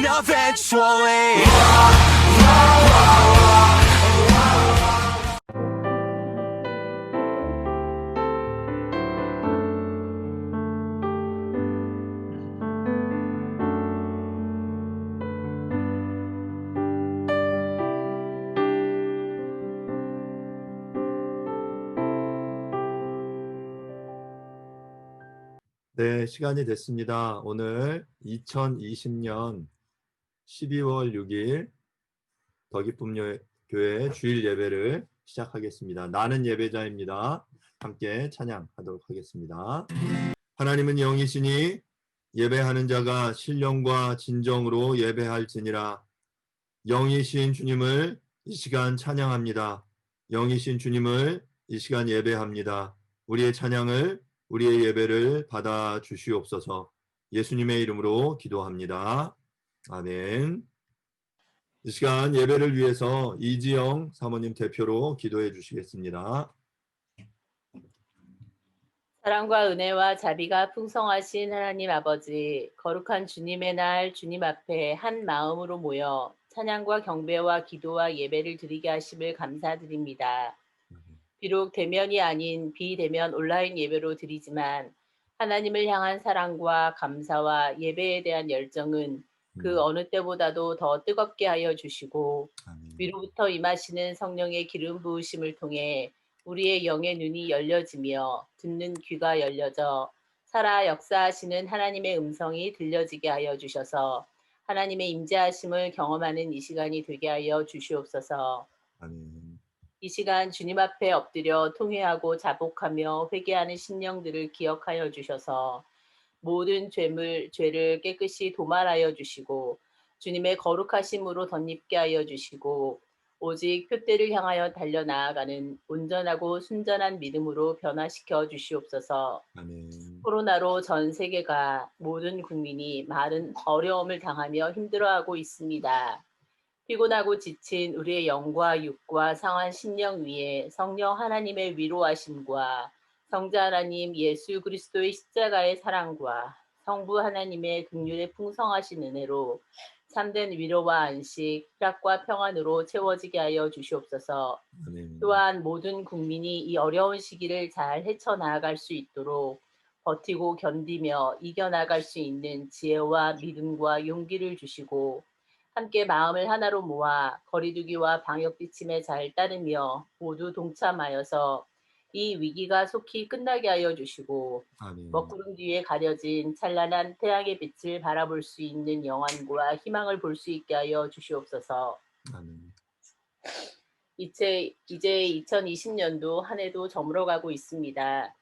happen eventually. 네, 시간이 됐습니다. 오늘 2020년 12월 6일 더 기쁨 교회 주일 예배를 시작하겠습니다. 나는 예배자입니다. 함께 찬양하도록 하겠습니다. 하나님은 영이시니 예배하는 자가 신령과 진정으로 예배할지니라. 영이신 주님을 이 시간 찬양합니다. 영이신 주님을 이 시간 예배합니다. 우리의 찬양을, 우리의 예배를 받아 주시옵소서. 예수님의 이름으로 기도합니다. 아멘. 이 시간 예배를 위해서 이지영 사모님 대표로 기도해 주시겠습니다. 사랑과 은혜와 자비가 풍성하신 하나님 아버지, 거룩한 주님의 날 주님 앞에 한 마음으로 모여 찬양과 경배와 기도와 예배를 드리게 하심을 감사드립니다. 비록 대면이 아닌 비대면 온라인 예배로 드리지만 하나님을 향한 사랑과 감사와 예배에 대한 열정은 그 어느 때보다도 더 뜨겁게 하여 주시고 위로부터 임하시는 성령의 기름 부으심을 통해 우리의 영의 눈이 열려지며 듣는 귀가 열려져 살아 역사하시는 하나님의 음성이 들려지게 하여 주셔서 하나님의 임재하심을 경험하는 이 시간이 되게 하여 주시옵소서. 아멘. 이 시간 주님 앞에 엎드려 통회하고 자복하며 회개하는 심령들을 기억하여 주셔서 모든 죄를 깨끗이 도말하여 주시고 주님의 거룩하심으로 덧입게 하여 주시고 오직 표대를 향하여 달려나아가는 온전하고 순전한 믿음으로 변화시켜 주시옵소서. 아멘. 코로나로 전 세계가 모든 국민이 많은 어려움을 당하며 힘들어하고 있습니다. 피곤하고 지친 우리의 영과 육과 상한 심령 위에 성령 하나님의 위로하심과 성자 하나님 예수 그리스도의 십자가의 사랑과 성부 하나님의 긍휼의 풍성하신 은혜로 참된 위로와 안식, 희락과 평안으로 채워지게 하여 주시옵소서. 아멘. 또한 모든 국민이 이 어려운 시기를 잘 헤쳐나갈 수 있도록 버티고 견디며 이겨나갈 수 있는 지혜와 믿음과 용기를 주시고 함께 마음을 하나로 모아 거리두기와 방역 지침에 잘 따르며 모두 동참하여서 이 위기가 속히 끝나게 하여 주시고 아멘. 먹구름 뒤에 가려진 찬란한 태양의 빛을 바라볼 수 있는 영안과 희망을 볼 수 있게 하여 주시옵소서. 아멘. 이제 2020년도 한 해도 저물어가고 있습니다.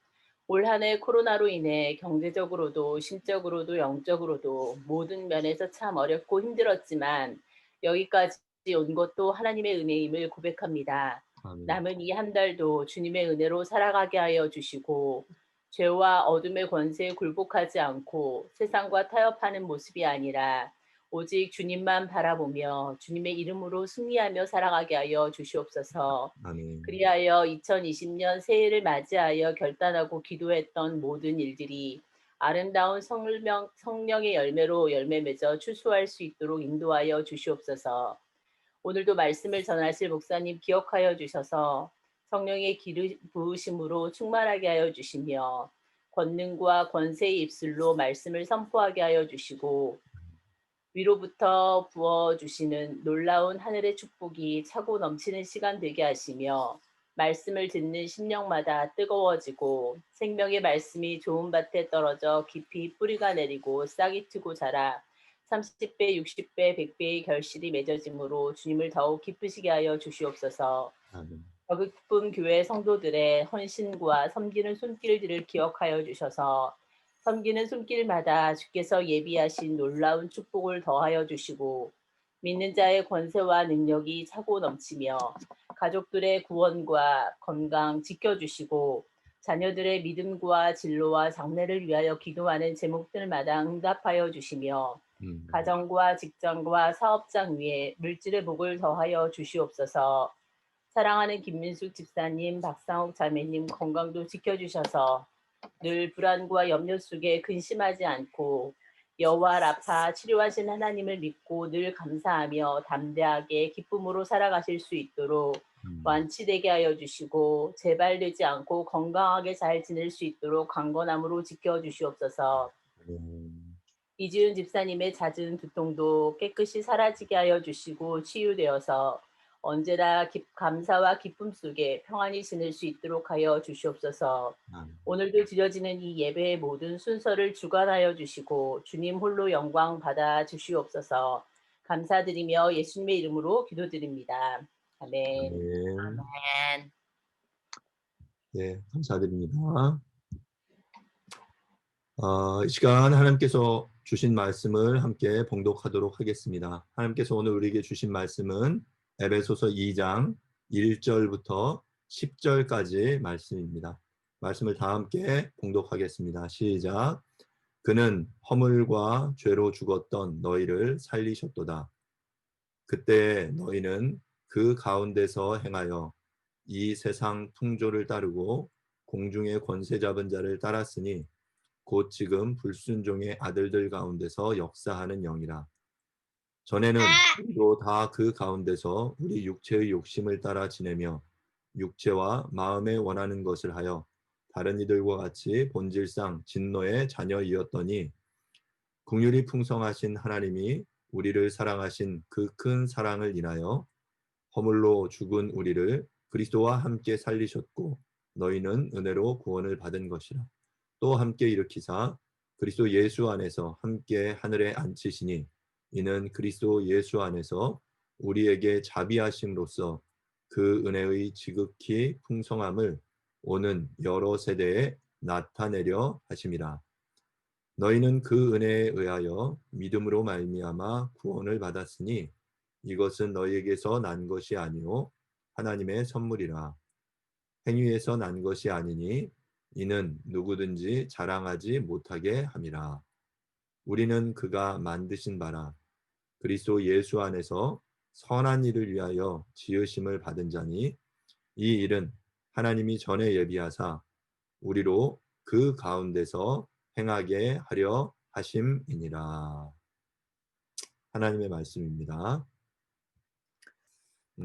올 한 해 코로나로 인해 경제적으로도 심적으로도 영적으로도 모든 면에서 참 어렵고 힘들었지만 여기까지 온 것도 하나님의 은혜임을 고백합니다. 아멘. 남은 이 한 달도 주님의 은혜로 살아가게 하여 주시고 죄와 어둠의 권세에 굴복하지 않고 세상과 타협하는 모습이 아니라 오직 주님만 바라보며 주님의 이름으로 승리하며 살아가게 하여 주시옵소서. 아멘. 그리하여 2020년 새해를 맞이하여 결단하고 기도했던 모든 일들이 아름다운 성령의 열매로 열매 맺어 추수할 수 있도록 인도하여 주시옵소서. 오늘도 말씀을 전하실 목사님 기억하여 주셔서 성령의 기름 부으심으로 충만하게 하여 주시며 권능과 권세의 입술로 말씀을 선포하게 하여 주시고 위로부터 부어주시는 놀라운 하늘의 축복이 차고 넘치는 시간 되게 하시며 말씀을 듣는 심령마다 뜨거워지고 생명의 말씀이 좋은 밭에 떨어져 깊이 뿌리가 내리고 싹이 트고 자라 30배, 60배, 100배의 결실이 맺어짐으로 주님을 더욱 기쁘시게 하여 주시옵소서. 아멘. 더 기쁨 교회 성도들의 헌신과 섬기는 손길들을 기억하여 주셔서 섬기는 손길마다 주께서 예비하신 놀라운 축복을 더하여 주시고 믿는 자의 권세와 능력이 차고 넘치며 가족들의 구원과 건강 지켜주시고 자녀들의 믿음과 진로와 장래를 위하여 기도하는 제목들마다 응답하여 주시며 가정과 직장과 사업장 위에 물질의 복을 더하여 주시옵소서. 사랑하는 김민숙 집사님, 박상옥 자매님 건강도 지켜주셔서 늘 불안과 염려 속에 근심하지 않고 여호와 라파 치료하신 하나님을 믿고 늘 감사하며 담대하게 기쁨으로 살아가실 수 있도록 완치되게 하여 주시고 재발되지 않고 건강하게 잘 지낼 수 있도록 강건함으로 지켜 주시옵소서. 아멘. 이지은 집사님의 잦은 두통도 깨끗이 사라지게 하여 주시고 치유되어서 언제나 감사와 기쁨 속에 평안히 지낼 수 있도록 하여 주시옵소서. 아멘. 오늘도 드려지는 이 예배의 모든 순서를 주관하여 주시고 주님 홀로 영광 받아 주시옵소서. 감사드리며 예수님의 이름으로 기도드립니다. 아멘. 아멘. 아멘. 네, 감사드립니다. 이 시간 하나님께서 주신 말씀을 함께 봉독하도록 하겠습니다. 하나님께서 오늘 우리에게 주신 말씀은 에베소서 2장 1절부터 10절까지 말씀입니다. 말씀을 다 함께 봉독하겠습니다. 시작. 그는 허물과 죄로 죽었던 너희를 살리셨도다. 그때 너희는 그 가운데서 행하여 이 세상 풍조를 따르고 공중의 권세 잡은 자를 따랐으니 곧 지금 불순종의 아들들 가운데서 역사하는 영이라. 전에는 우리도 다 그 가운데서 우리 육체의 욕심을 따라 지내며 육체와 마음에 원하는 것을 하여 다른 이들과 같이 본질상 진노의 자녀이었더니 긍휼이 풍성하신 하나님이 우리를 사랑하신 그 큰 사랑을 인하여 허물로 죽은 우리를 그리스도와 함께 살리셨고 너희는 은혜로 구원을 받은 것이라. 또 함께 일으키사 그리스도 예수 안에서 함께 하늘에 앉히시니 이는 그리스도 예수 안에서 우리에게 자비하심으로써 그 은혜의 지극히 풍성함을 오는 여러 세대에 나타내려 하심이라. 너희는 그 은혜에 의하여 믿음으로 말미암아 구원을 받았으니 이것은 너희에게서 난 것이 아니요 하나님의 선물이라. 행위에서 난 것이 아니니 이는 누구든지 자랑하지 못하게 함이라. 우리는 그가 만드신 바라 그리스도 예수 안에서 선한 일을 위하여 지으심을 받은 자니 이 일은 하나님이 전에 예비하사 우리로 그 가운데서 행하게 하려 하심이니라. 하나님의 말씀입니다.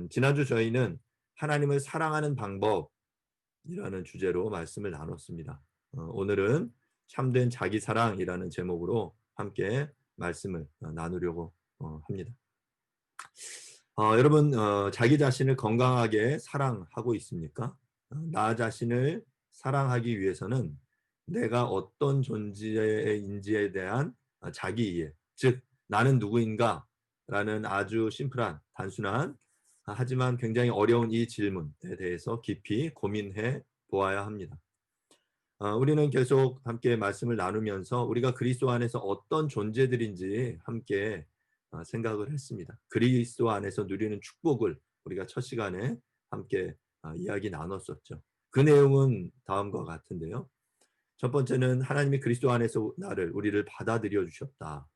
지난주 저희는 하나님을 사랑하는 방법이라는 주제로 말씀을 나눴습니다. 오늘은 참된 자기 사랑이라는 제목으로 함께 말씀을 나누려고 합니다. 여러분 자기 자신을 건강하게 사랑하고 있습니까? 나 자신을 사랑하기 위해서는 내가 어떤 존재인지에 대한 자기 이해, 즉 나는 누구인가? 라는 아주 심플한 단순한 하지만 굉장히 어려운 이 질문에 대해서 깊이 고민해 보아야 합니다. 우리는 계속 함께 말씀을 나누면서 우리가 그리스도 안에서 어떤 존재들인지 함께 생각을 했습니다. 그리스도 안에서 누리는 축복을 우리가 첫 시간에 함께 이야기 나눴었죠. 그 내용은 다음과 같은데요. 첫 번째는 하나님이 그리스도 안에서 우리를 받아들여 주셨다.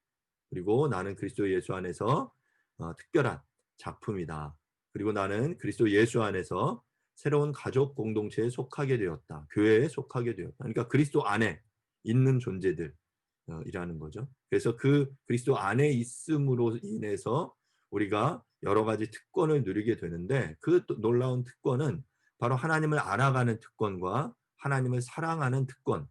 그리고 나는 그리스도 예수 안에서 특별한 작품이다. 그리고 나는 그리스도 예수 안에서 새로운 가족 공동체에 속하게 되었다. 교회에 속하게 되었다. 그러니까 그리스도 안에 있는 존재들이라는 거죠. 그래서 그 그리스도 안에 있음으로 인해서 우리가 여러 가지 특권을 누리게 되는데 그 놀라운 특권은 바로 하나님을 알아가는 특권과 하나님을 사랑하는 특권입니다.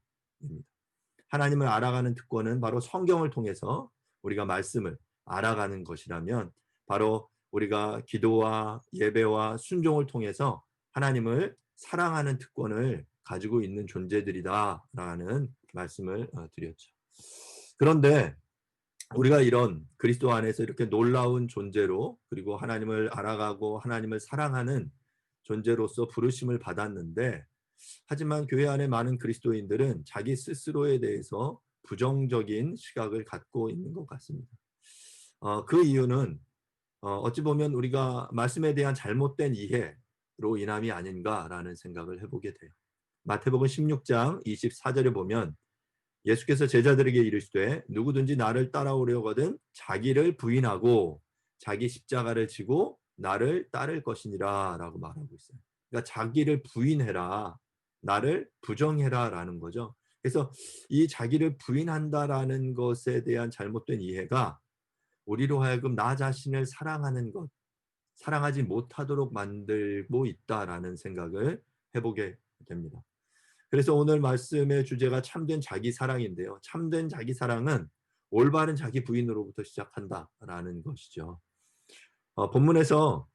하나님을 알아가는 특권은 바로 성경을 통해서 우리가 말씀을 알아가는 것이라면 바로 우리가 기도와 예배와 순종을 통해서 하나님을 사랑하는 특권을 가지고 있는 존재들이다라는 말씀을 드렸죠. 그런데 우리가 이런 그리스도 안에서 이렇게 놀라운 존재로 그리고 하나님을 알아가고 하나님을 사랑하는 존재로서 부르심을 받았는데 하지만 교회 안에 많은 그리스도인들은 자기 스스로에 대해서 부정적인 시각을 갖고 있는 것 같습니다. 그 이유는 어찌 보면 우리가 말씀에 대한 잘못된 이해로 인함이 아닌가라는 생각을 해보게 돼요. 마태복음 16장 24절에 보면 예수께서 제자들에게 이르시되 누구든지 나를 따라오려거든 자기를 부인하고 자기 십자가를 지고 나를 따를 것이니라 라고 말하고 있어요. 그러니까 자기를 부인해라, 나를 부정해라 라는 거죠. 그래서 이 자기를 부인한다라는 것에 대한 잘못된 이해가 우리로 하여금 나 자신을 사랑하는 것, 사랑하지 못하도록 만들고 있다라는 생각을 해보게 됩니다. 그래서 오늘 말씀의 주제가 참된 자기 사랑인데요. 참된 자기 사랑은 올바른 자기 부인으로부터 시작한다라는 것이죠. 본문에서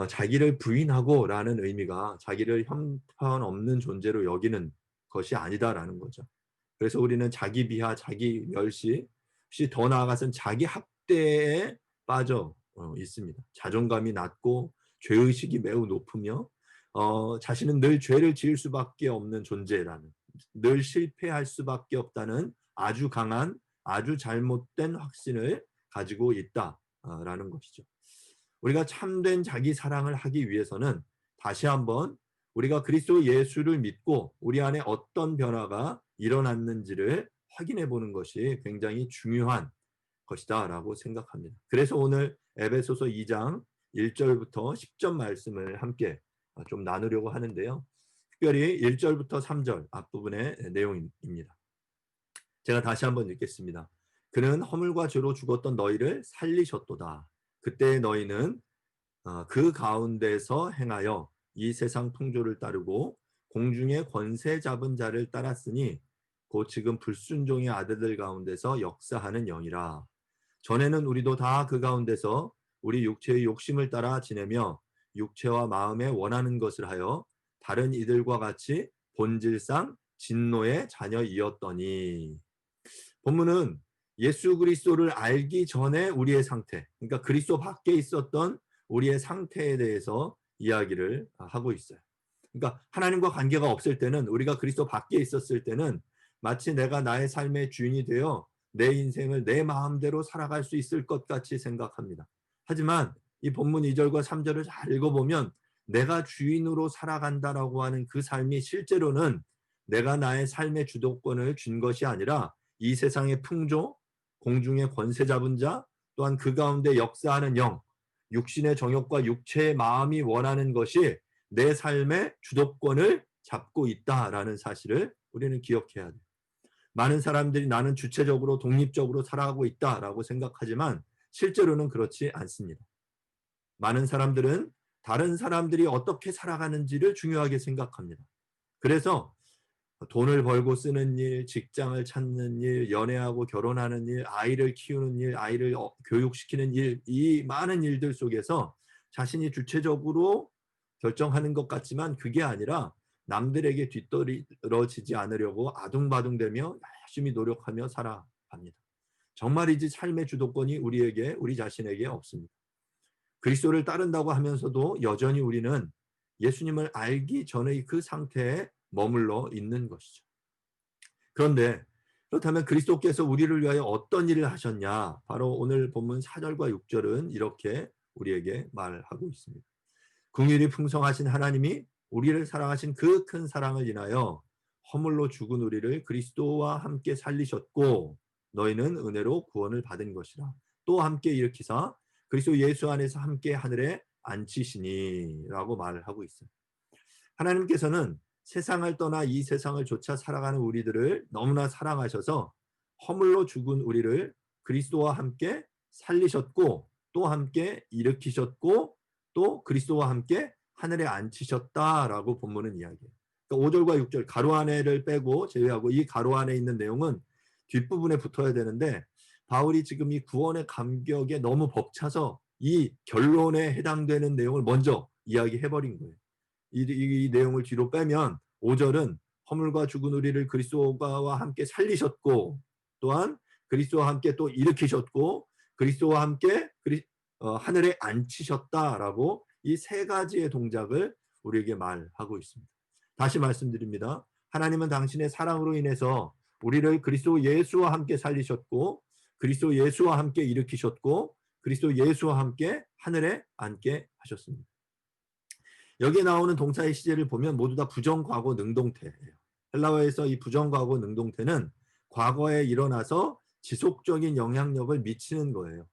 자기를 부인하고라는 의미가 자기를 형편없는 존재로 여기는 것이 아니다라는 거죠. 그래서 우리는 자기 비하, 자기 멸시, 혹시 더 나아가서는 자기 학대에 빠져 있습니다. 자존감이 낮고 죄의식이 매우 높으며 자신은 늘 죄를 지을 수밖에 없는 존재라는, 늘 실패할 수밖에 없다는 아주 강한, 아주 잘못된 확신을 가지고 있다라는 것이죠. 우리가 참된 자기 사랑을 하기 위해서는 다시 한번 우리가 그리스도 예수를 믿고 우리 안에 어떤 변화가 일어났는지를 확인해 보는 것이 굉장히 중요한 것이다라고 생각합니다. 그래서 오늘 에베소서 2장 1절부터 10절 말씀을 함께 좀 나누려고 하는데요. 특별히 1절부터 3절 앞부분의 내용입니다. 제가 다시 한번 읽겠습니다. 그는 허물과 죄로 죽었던 너희를 살리셨도다. 그때 너희는 그 가운데서 행하여 이 세상 풍조를 따르고 공중의 권세 잡은 자를 따랐으니 곧 지금 불순종의 아들들 가운데서 역사하는 영이라. 전에는 우리도 다 그 가운데서 우리 육체의 욕심을 따라 지내며 육체와 마음에 원하는 것을 하여 다른 이들과 같이 본질상 진노의 자녀이었더니. 본문은 예수 그리스도를 알기 전에 우리의 상태, 그러니까 그리스도 밖에 있었던 우리의 상태에 대해서 이야기를 하고 있어요. 그러니까 하나님과 관계가 없을 때는, 우리가 그리스도 밖에 있었을 때는 마치 내가 나의 삶의 주인이 되어 내 인생을 내 마음대로 살아갈 수 있을 것 같이 생각합니다. 하지만 이 본문 2절과 3절을 잘 읽어보면 내가 주인으로 살아간다라고 하는 그 삶이 실제로는 내가 나의 삶의 주도권을 준 것이 아니라 이 세상의 풍조, 공중의 권세 잡은 자, 또한 그 가운데 역사하는 영, 육신의 정욕과 육체의 마음이 원하는 것이 내 삶의 주도권을 잡고 있다라는 사실을 우리는 기억해야 돼요. 많은 사람들이 나는 주체적으로 독립적으로 살아가고 있다라고 생각하지만 실제로는 그렇지 않습니다. 많은 사람들은 다른 사람들이 어떻게 살아가는지를 중요하게 생각합니다. 그래서 돈을 벌고 쓰는 일, 직장을 찾는 일, 연애하고 결혼하는 일, 아이를 키우는 일, 아이를 교육시키는 일, 이 많은 일들 속에서 자신이 주체적으로 결정하는 것 같지만 그게 아니라 남들에게 뒤떨어지지 않으려고 아둥바둥대며 열심히 노력하며 살아갑니다. 정말이지 삶의 주도권이 우리 자신에게 없습니다. 그리스도를 따른다고 하면서도 여전히 우리는 예수님을 알기 전의 그 상태에 머물러 있는 것이죠. 그런데 그렇다면 그리스도께서 우리를 위하여 어떤 일을 하셨냐? 바로 오늘 본문 4절과 6절은 이렇게 우리에게 말하고 있습니다. 긍휼이 풍성하신 하나님이 우리를 사랑하신 그 큰 사랑을 인하여 허물로 죽은 우리를 그리스도와 함께 살리셨고 너희는 은혜로 구원을 받은 것이라. 또 함께 일으키사 그리스도 예수 안에서 함께 하늘에 앉히시니 라고 말을 하고 있어요. 하나님께서는 세상을 떠나 이 세상을 좇아 살아가는 우리들을 너무나 사랑하셔서 허물로 죽은 우리를 그리스도와 함께 살리셨고 또 함께 일으키셨고 또 그리스도와 함께 하늘에 앉히셨다라고 본문은 이야기해요. 그러니까 5절과 6절 가로 안에를 빼고 제외하고 이 가로 안에 있는 내용은 뒷부분에 붙어야 되는데 바울이 지금 이 구원의 감격에 너무 벅차서 이 결론에 해당되는 내용을 먼저 이야기해버린 거예요. 이 내용을 뒤로 빼면 5절은 허물과 죽은 우리를 그리스도와 함께 살리셨고 또한 그리스도와 함께 또 일으키셨고 그리스도와 함께 하늘에 앉히셨다라고 이 세 가지의 동작을 우리에게 말하고 있습니다. 다시 말씀드립니다. 하나님은 당신의 사랑으로 인해서 우리를 그리스도 예수와 함께 살리셨고 그리스도 예수와 함께 일으키셨고 그리스도 예수와 함께 하늘에 앉게 하셨습니다. 여기에 나오는 동사의 시제를 보면 모두 다 부정과거 능동태예요. 헬라어에서 이 부정과거 능동태는 과거에 일어나서 지속적인 영향력을 미치는 거예요.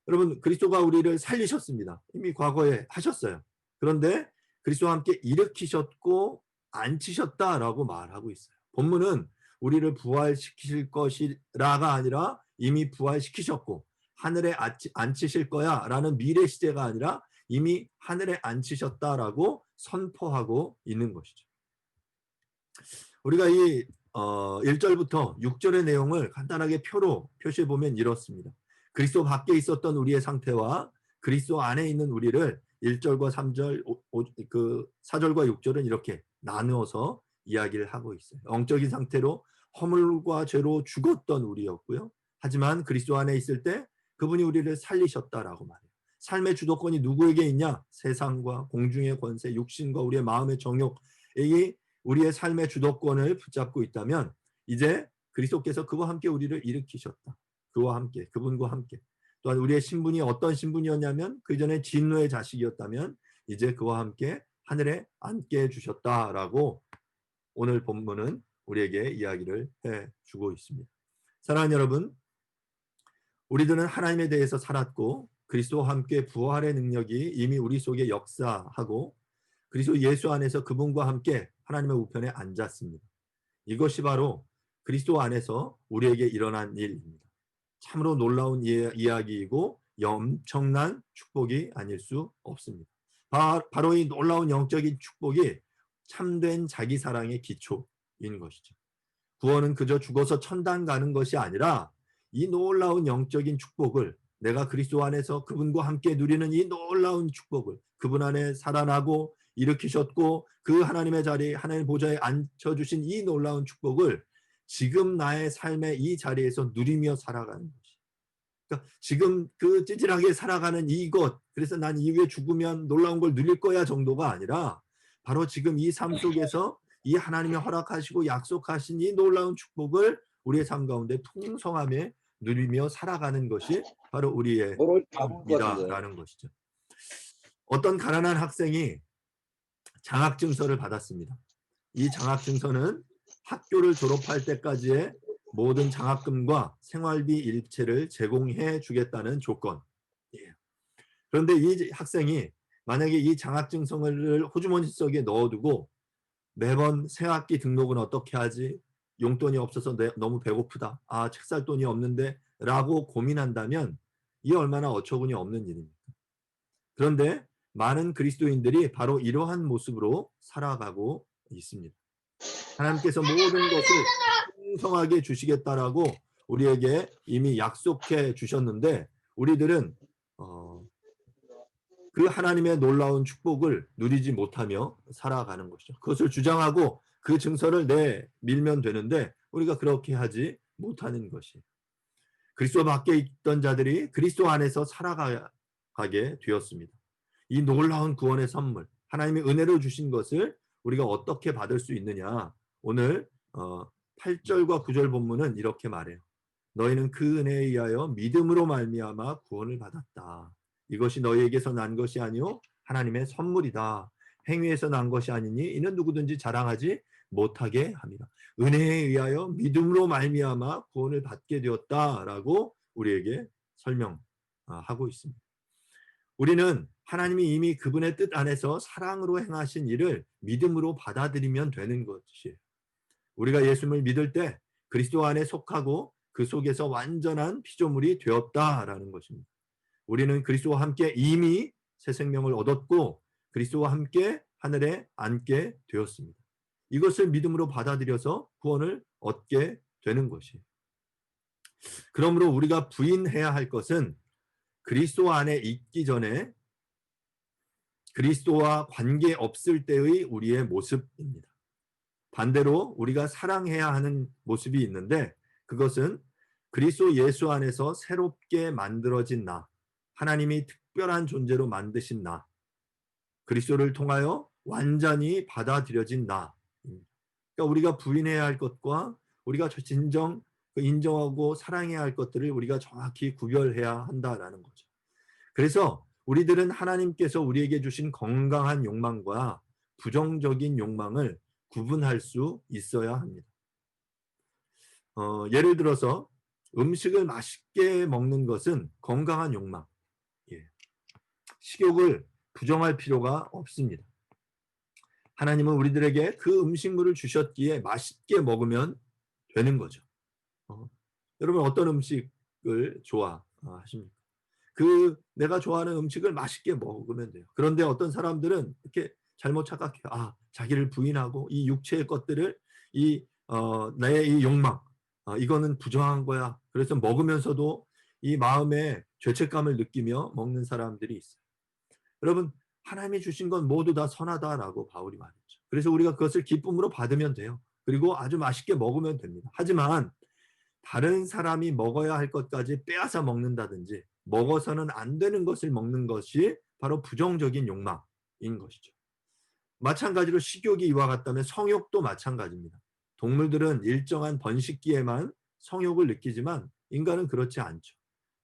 여러분 그리스도가 우리를 살리셨습니다. 이미 과거에 하셨어요. 그런데 그리스도와 함께 일으키셨고 앉히셨다라고 말하고 있어요. 본문은 우리를 부활시키실 것이라가 아니라 이미 부활시키셨고 하늘에 앉히실 거야 라는 미래 시제가 아니라 이미 하늘에 앉히셨다라고 선포하고 있는 것이죠. 우리가 이 1절부터 6절의 내용을 간단하게 표로 표시해 보면 이렇습니다. 그리스도 밖에 있었던 우리의 상태와 그리스도 안에 있는 우리를 1절과 3절, 4절과 6절은 이렇게 나누어서 이야기를 하고 있어요. 영적인 상태로 허물과 죄로 죽었던 우리였고요. 하지만 그리스도 안에 있을 때 그분이 우리를 살리셨다라고 말해요. 삶의 주도권이 누구에게 있냐? 세상과 공중의 권세, 육신과 우리의 마음의 정욕이 우리의 삶의 주도권을 붙잡고 있다면 이제 그리스도께서 그와 함께 우리를 일으키셨다. 그와 함께, 그분과 함께. 또한 우리의 신분이 어떤 신분이었냐면 그 전에 진노의 자식이었다면 이제 그와 함께 하늘에 앉게 해주셨다라고 오늘 본문은 우리에게 이야기를 해주고 있습니다. 사랑하는 여러분, 우리들은 하나님에 대해서 살았고 그리스도와 함께 부활의 능력이 이미 우리 속에 역사하고 그리스도 예수 안에서 그분과 함께 하나님의 우편에 앉았습니다. 이것이 바로 그리스도 안에서 우리에게 일어난 일입니다. 참으로 놀라운 이야기이고 엄청난 축복이 아닐 수 없습니다. 바로 이 놀라운 영적인 축복이 참된 자기 사랑의 기초인 것이죠. 구원은 그저 죽어서 천당 가는 것이 아니라 이 놀라운 영적인 축복을 내가 그리스도 안에서 그분과 함께 누리는 이 놀라운 축복을 그분 안에 살아나고 일으키셨고 그 하나님의 자리, 하나님의 보좌에 앉혀주신 이 놀라운 축복을 지금 나의 삶의 이 자리에서 누리며 살아가는 것이. 그러니까 지금 그 찌질하게 살아가는 이것, 그래서 난 이후에 죽으면 놀라운 걸 누릴 거야 정도가 아니라 바로 지금 이 삶 속에서 이 하나님이 허락하시고 약속하신 이 놀라운 축복을 우리의 삶 가운데 풍성함에 누리며 살아가는 것이 바로 우리의 삶이다라는 것이죠. 어떤 가난한 학생이 장학증서를 받았습니다. 이 장학증서는 학교를 졸업할 때까지의 모든 장학금과 생활비 일체를 제공해 주겠다는 조건. 그런데 이 학생이 만약에 이 장학증서를 호주머니 속에 넣어두고 매번 새학기 등록은 어떻게 하지? 용돈이 없어서 너무 배고프다. 아, 책 살 돈이 없는데 라고 고민한다면 이게 얼마나 어처구니 없는 일입니까? 그런데 많은 그리스도인들이 바로 이러한 모습으로 살아가고 있습니다. 하나님께서 모든 것을 풍성하게 주시겠다라고 우리에게 이미 약속해 주셨는데 우리들은 그 하나님의 놀라운 축복을 누리지 못하며 살아가는 것이죠. 그것을 주장하고 그 증서를 내밀면 되는데 우리가 그렇게 하지 못하는 것이에요. 그리스도 밖에 있던 자들이 그리스도 안에서 살아가게 되었습니다. 이 놀라운 구원의 선물, 하나님의 은혜로 주신 것을 우리가 어떻게 받을 수 있느냐. 오늘 8절과 9절 본문은 이렇게 말해요. 너희는 그 은혜에 의하여 믿음으로 말미암아 구원을 받았다. 이것이 너희에게서 난 것이 아니요 하나님의 선물이다. 행위에서 난 것이 아니니 이는 누구든지 자랑하지 못하게 합니다. 은혜에 의하여 믿음으로 말미암아 구원을 받게 되었다라고 우리에게 설명하고 있습니다. 우리는 하나님이 이미 그분의 뜻 안에서 사랑으로 행하신 일을 믿음으로 받아들이면 되는 것이에요. 우리가 예수님을 믿을 때 그리스도 안에 속하고 그 속에서 완전한 피조물이 되었다라는 것입니다. 우리는 그리스도와 함께 이미 새 생명을 얻었고 그리스도와 함께 하늘에 앉게 되었습니다. 이것을 믿음으로 받아들여서 구원을 얻게 되는 것이에요. 그러므로 우리가 부인해야 할 것은 그리스도 안에 있기 전에 그리스도와 관계 없을 때의 우리의 모습입니다. 반대로 우리가 사랑해야 하는 모습이 있는데 그것은 그리스도 예수 안에서 새롭게 만들어진 나, 하나님이 특별한 존재로 만드신 나, 그리스도를 통하여 완전히 받아들여진 나. 그러니까 우리가 부인해야 할 것과 우리가 진정 인정하고 사랑해야 할 것들을 우리가 정확히 구별해야 한다라는 거죠. 그래서 우리들은 하나님께서 우리에게 주신 건강한 욕망과 부정적인 욕망을 구분할 수 있어야 합니다. 예를 들어서 음식을 맛있게 먹는 것은 건강한 욕망. 식욕을 부정할 필요가 없습니다. 하나님은 우리들에게 그 음식물을 주셨기에 맛있게 먹으면 되는 거죠. 여러분 어떤 음식을 좋아하십니까? 그 내가 좋아하는 음식을 맛있게 먹으면 돼요. 그런데 어떤 사람들은 이렇게 잘못 착각해요. 자기를 부인하고 이 육체의 것들을 나의 이 욕망, 이거는 부정한 거야. 그래서 먹으면서도 이 마음에 죄책감을 느끼며 먹는 사람들이 있어요. 여러분, 하나님이 주신 건 모두 다 선하다라고 바울이 말했죠. 그래서 우리가 그것을 기쁨으로 받으면 돼요. 그리고 아주 맛있게 먹으면 됩니다. 하지만 다른 사람이 먹어야 할 것까지 빼앗아 먹는다든지 먹어서는 안 되는 것을 먹는 것이 바로 부정적인 욕망인 것이죠. 마찬가지로 식욕이 이와 같다면 성욕도 마찬가지입니다. 동물들은 일정한 번식기에만 성욕을 느끼지만 인간은 그렇지 않죠.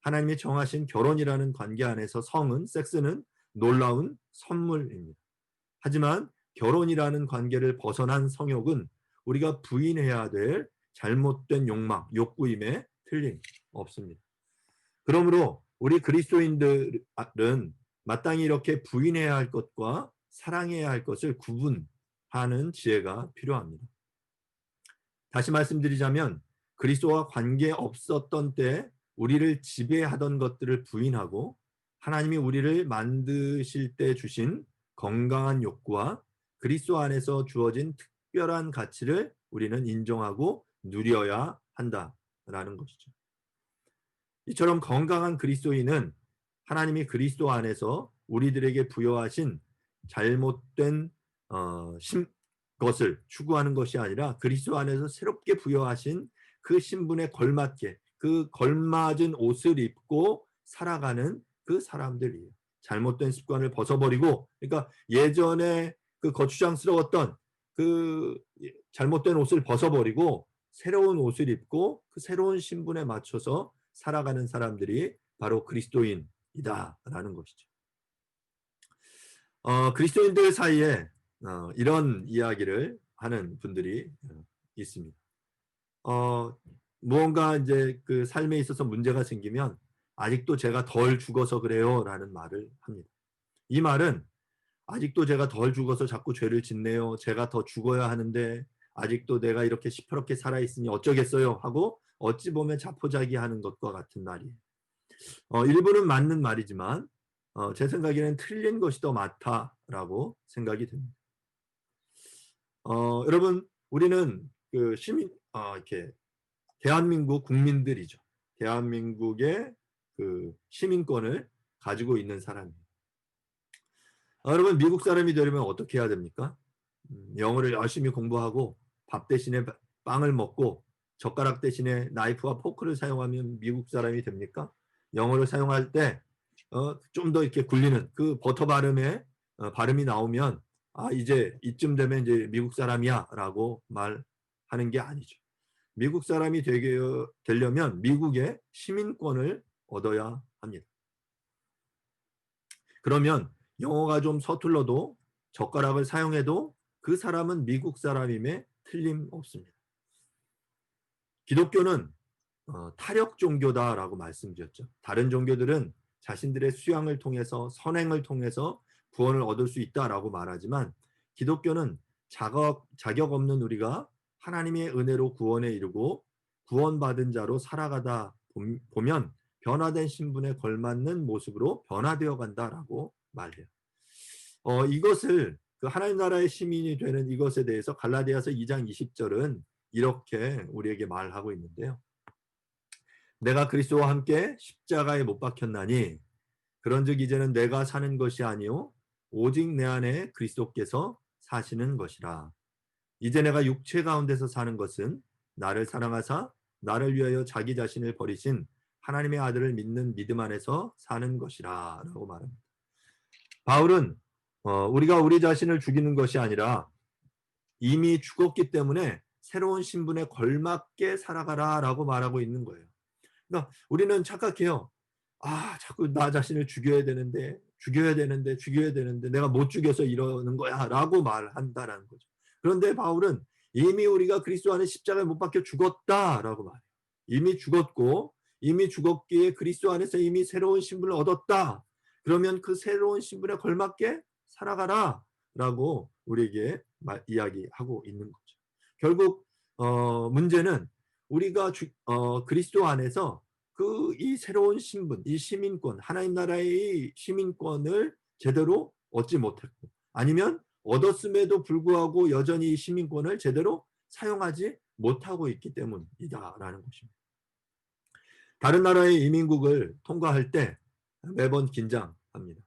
하나님이 정하신 결혼이라는 관계 안에서 섹스는 놀라운 선물입니다. 하지만 결혼이라는 관계를 벗어난 성욕은 우리가 부인해야 될 잘못된 욕망, 욕구임에 틀림없습니다. 그러므로 우리 그리스도인들은 마땅히 이렇게 부인해야 할 것과 사랑해야 할 것을 구분하는 지혜가 필요합니다. 다시 말씀드리자면 그리스도와 관계 없었던 때 우리를 지배하던 것들을 부인하고 하나님이 우리를 만드실 때 주신 건강한 욕구와 그리스도 안에서 주어진 특별한 가치를 우리는 인정하고 누려야 한다라는 것이죠. 이처럼 건강한 그리스도인은 하나님이 그리스도 안에서 우리들에게 부여하신 잘못된 것을 추구하는 것이 아니라 그리스도 안에서 새롭게 부여하신 그 신분에 걸맞게 그 걸맞은 옷을 입고 살아가는 그 사람들이에요. 잘못된 습관을 벗어버리고, 그러니까 예전에 그 거추장스러웠던 그 잘못된 옷을 벗어버리고 새로운 옷을 입고 그 새로운 신분에 맞춰서 살아가는 사람들이 바로 그리스도인이다라는 것이죠. 그리스도인들 사이에 이런 이야기를 하는 분들이 있습니다. 무언가 이제 그 삶에 있어서 문제가 생기면 아직도 제가 덜 죽어서 그래요라는 말을 합니다. 이 말은 아직도 제가 덜 죽어서 자꾸 죄를 짓네요. 제가 더 죽어야 하는데 아직도 내가 이렇게 시퍼렇게 살아있으니 어쩌겠어요 하고 어찌 보면 자포자기하는 것과 같은 말이에요. 일부는 맞는 말이지만 제 생각에는 틀린 것이 더 많다라고 생각이 듭니다. 여러분 우리는 그 이렇게 대한민국 국민들이죠. 대한민국의 그 시민권을 가지고 있는 사람이에요. 여러분 미국 사람이 되려면 어떻게 해야 됩니까? 영어를 열심히 공부하고 밥 대신에 빵을 먹고 젓가락 대신에 나이프와 포크를 사용하면 미국 사람이 됩니까? 영어를 사용할 때 좀 더 이렇게 굴리는 그 버터 발음에 발음이 나오면 이제 이쯤 되면 이제 미국 사람이야라고 말하는 게 아니죠. 미국 사람이 되려면 미국의 시민권을 얻어야 합니다. 그러면 영어가 좀 서툴러도 젓가락을 사용해도 그 사람은 미국 사람임에 틀림없습니다. 기독교는 타력 종교다라고 말씀드렸죠. 다른 종교들은 자신들의 수양을 통해서 선행을 통해서 구원을 얻을 수 있다라고 말하지만 기독교는 자격 없는 우리가 하나님의 은혜로 구원에 이르고 구원받은 자로 살아가다 보면 변화된 신분에 걸맞는 모습으로 변화되어 간다라고 말해요. 이것을 그 하나님 나라의 시민이 되는 이것에 대해서 갈라디아서 2장 20절은 이렇게 우리에게 말하고 있는데요. 내가 그리스도와 함께 십자가에 못 박혔나니 그런즉 이제는 내가 사는 것이 아니요 오직 내 안에 그리스도께서 사시는 것이라. 이제 내가 육체 가운데서 사는 것은 나를 사랑하사 나를 위하여 자기 자신을 버리신 하나님의 아들을 믿는 믿음 안에서 사는 것이라 라고 말합니다. 바울은 우리가 우리 자신을 죽이는 것이 아니라 이미 죽었기 때문에 새로운 신분에 걸맞게 살아가라 라고 말하고 있는 거예요. 그러니까 우리는 착각해요. 자꾸 나 자신을 죽여야 되는데 내가 못 죽여서 이러는 거야 라고 말한다라는 거죠. 그런데 바울은 이미 우리가 그리스도 안에 십자가에 못 박혀 죽었다라고 말해요. 이미 죽었고 이미 죽었기에 그리스도 안에서 이미 새로운 신분을 얻었다. 그러면 그 새로운 신분에 걸맞게 살아가라 라고 우리에게 이야기하고 있는 거죠. 결국 문제는 우리가 그리스도 안에서 이 새로운 신분, 이 시민권, 하나님 나라의 시민권을 제대로 얻지 못했고, 아니면 얻었음에도 불구하고 여전히 이 시민권을 제대로 사용하지 못하고 있기 때문이다라는 것입니다. 다른 나라의 이민국을 통과할 때 매번 긴장합니다.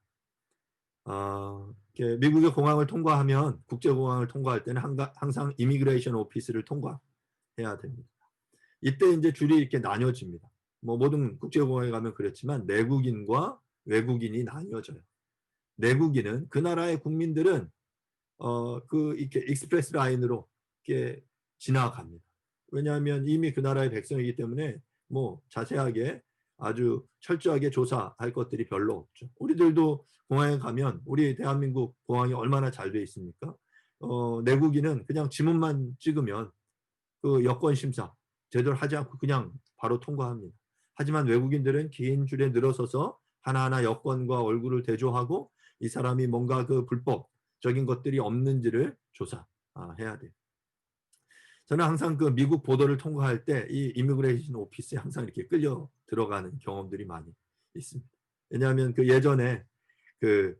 미국의 공항을 통과하면, 국제공항을 통과할 때는 항상 이미그레이션 오피스를 통과해야 됩니다. 이때 이제 줄이 이렇게 나뉘어집니다. 뭐 모든 국제공항에 가면 그렇지만 내국인과 외국인이 나뉘어져요. 내국인은 그 나라의 국민들은 이렇게 익스프레스 라인으로 이렇게 지나갑니다. 왜냐하면 이미 그 나라의 백성이기 때문에 뭐 자세하게 아주 철저하게 조사할 것들이 별로 없죠. 우리들도 공항에 가면 우리 대한민국 공항이 얼마나 잘 돼 있습니까? 내국인은 그냥 지문만 찍으면 그 여권 심사 제대로 하지 않고 그냥 바로 통과합니다. 하지만 외국인들은 긴 줄에 늘어서서 하나하나 여권과 얼굴을 대조하고 이 사람이 뭔가 그 불법적인 것들이 없는지를 조사해야 돼요. 저는 항상 그 미국 보더를 통과할 때 이 이미그레이션 오피스에 항상 이렇게 끌려 들어가는 경험들이 많이 있습니다. 왜냐하면 그 예전에 이렇게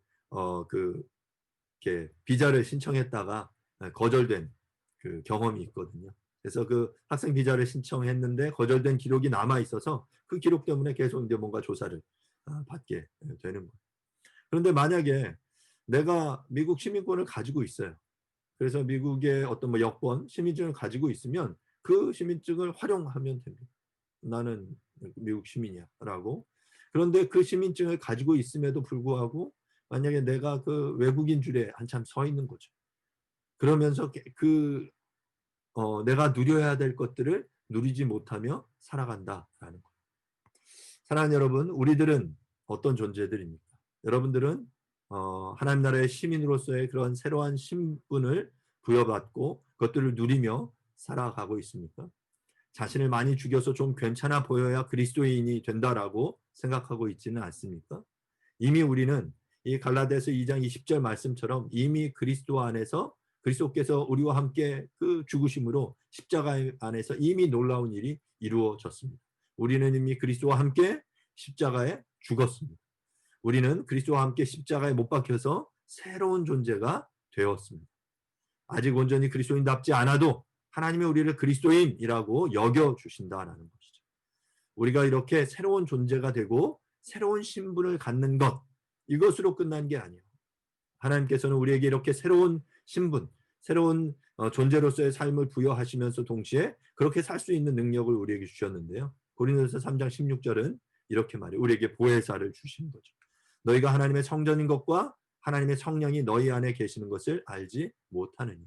비자를 신청했다가 거절된 그 경험이 있거든요. 그래서 그 학생 비자를 신청했는데 거절된 기록이 남아 있어서 그 기록 때문에 계속 이제 뭔가 조사를 받게 되는 거예요. 그런데 만약에 내가 미국 시민권을 가지고 있어요. 그래서 미국의 어떤 뭐 여권, 시민증을 가지고 있으면 그 시민증을 활용하면 됩니다. 나는 미국 시민이야라고. 그런데 그 시민증을 가지고 있음에도 불구하고 만약에 내가 그 외국인 줄에 한참 서 있는 거죠. 그러면서 내가 누려야 될 것들을 누리지 못하며 살아간다라는 거예요. 사랑하는 여러분, 우리들은 어떤 존재들입니까? 여러분들은 하나님 나라의 시민으로서의 그런 새로운 신분을 부여받고 그것들을 누리며 살아가고 있습니까? 자신을 많이 죽여서 좀 괜찮아 보여야 그리스도인이 된다라고 생각하고 있지는 않습니까? 이미 우리는 이 갈라디아서 2장 20절 말씀처럼 이미 그리스도 안에서 그리스도께서 우리와 함께 그 죽으심으로 십자가 안에서 이미 놀라운 일이 이루어졌습니다. 우리는 이미 그리스도와 함께 십자가에 죽었습니다. 우리는 그리스도와 함께 십자가에 못 박혀서 새로운 존재가 되었습니다. 아직 온전히 그리스도인답지 않아도 하나님이 우리를 그리스도인이라고 여겨주신다라는 것이죠. 우리가 이렇게 새로운 존재가 되고 새로운 신분을 갖는 것, 이것으로 끝난 게 아니에요. 하나님께서는 우리에게 이렇게 새로운 신분, 새로운 존재로서의 삶을 부여하시면서 동시에 그렇게 살 수 있는 능력을 우리에게 주셨는데요. 고린도서 3장 16절은 이렇게 말해요. 우리에게 보혜사를 주신 거죠. 너희가 하나님의 성전인 것과 하나님의 성령이 너희 안에 계시는 것을 알지 못하느니.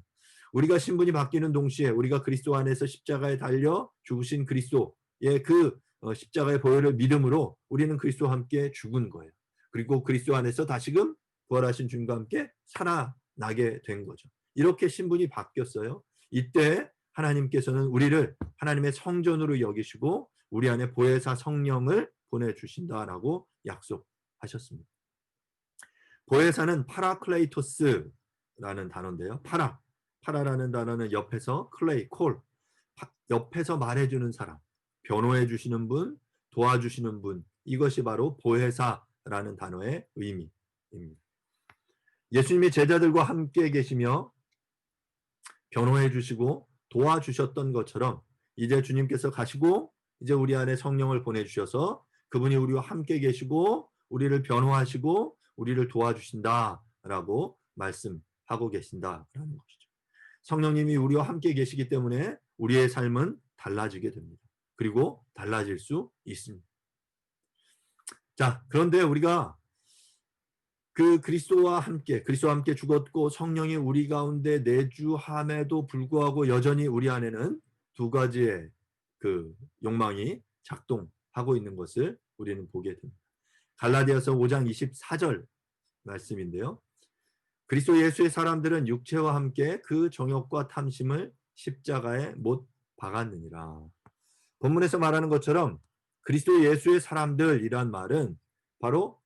우리가 신분이 바뀌는 동시에 우리가 그리스도 안에서 십자가에 달려 죽으신 그리스도의 그 십자가의 보혈을 믿음으로 우리는 그리스도와 함께 죽은 거예요. 그리고 그리스도 안에서 다시금 부활하신 주님과 함께 살아나게 된 거죠. 이렇게 신분이 바뀌었어요. 이때 하나님께서는 우리를 하나님의 성전으로 여기시고 우리 안에 보혜사 성령을 보내주신다라고 약속하셨습니다. 보혜사는 파라클레이토스라는 단어인데요. 파라라는 단어는 옆에서 콜, 옆에서 말해주는 사람, 변호해 주시는 분, 도와주시는 분, 이것이 바로 보혜사라는 단어의 의미입니다. 예수님이 제자들과 함께 계시며 변호해 주시고 도와주셨던 것처럼 이제 주님께서 가시고 이제 우리 안에 성령을 보내주셔서 그분이 우리와 함께 계시고 우리를 변호하시고 우리를 도와주신다라고 말씀하고 계신다라는 것이죠. 성령님이 우리와 함께 계시기 때문에 우리의 삶은 달라지게 됩니다. 그리고 달라질 수 있습니다. 자, 그런데 우리가 그리스도와 함께 죽었고 성령이 우리 가운데 내주함에도 불구하고 여전히 우리 안에는 두 가지의 그 욕망이 작동하고 있는 것을 우리는 보게 됩니다. 갈라디아서 5장 24절 말씀인데요. 그리스도 예수의 사람들은 육체와 함께 그 정욕과 탐심을 십자가에 못 박았느니라. 본문에서 말하는 것처럼 그리스도 예수의 사람들이란 말은 바로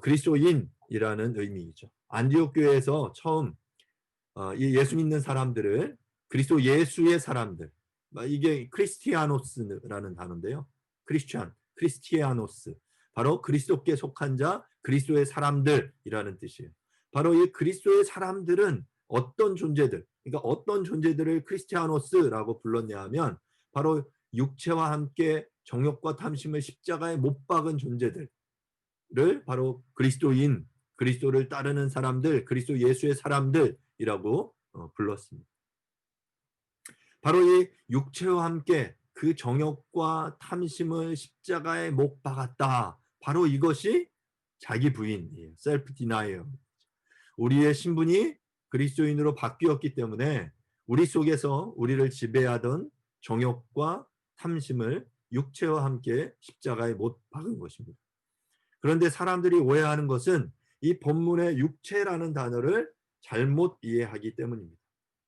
그리스도인이라는 의미이죠. 안디옥 교회에서 처음 이 예수 믿는 사람들을 그리스도 예수의 사람들, 이게 크리스티아노스라는 단어인데요. 크리스티아노스. 바로 그리스도께 속한 자, 그리스도의 사람들이라는 뜻이에요. 바로 이 그리스도의 사람들은 어떤 존재들, 그러니까 어떤 존재들을 크리스티아노스라고 불렀냐 하면 바로 육체와 함께 정욕과 탐심을 십자가에 못 박은 존재들을 바로 그리스도인, 그리스도를 따르는 사람들, 그리스도 예수의 사람들이라고 불렀습니다. 바로 이 육체와 함께 그 정욕과 탐심을 십자가에 못 박았다. 바로 이것이 자기 부인이에요. 셀프 디나이어. 우리의 신분이 그리스도인으로 바뀌었기 때문에 우리 속에서 우리를 지배하던 정욕과 탐심을 육체와 함께 십자가에 못 박은 것입니다. 그런데 사람들이 오해하는 것은 이 본문의 육체라는 단어를 잘못 이해하기 때문입니다.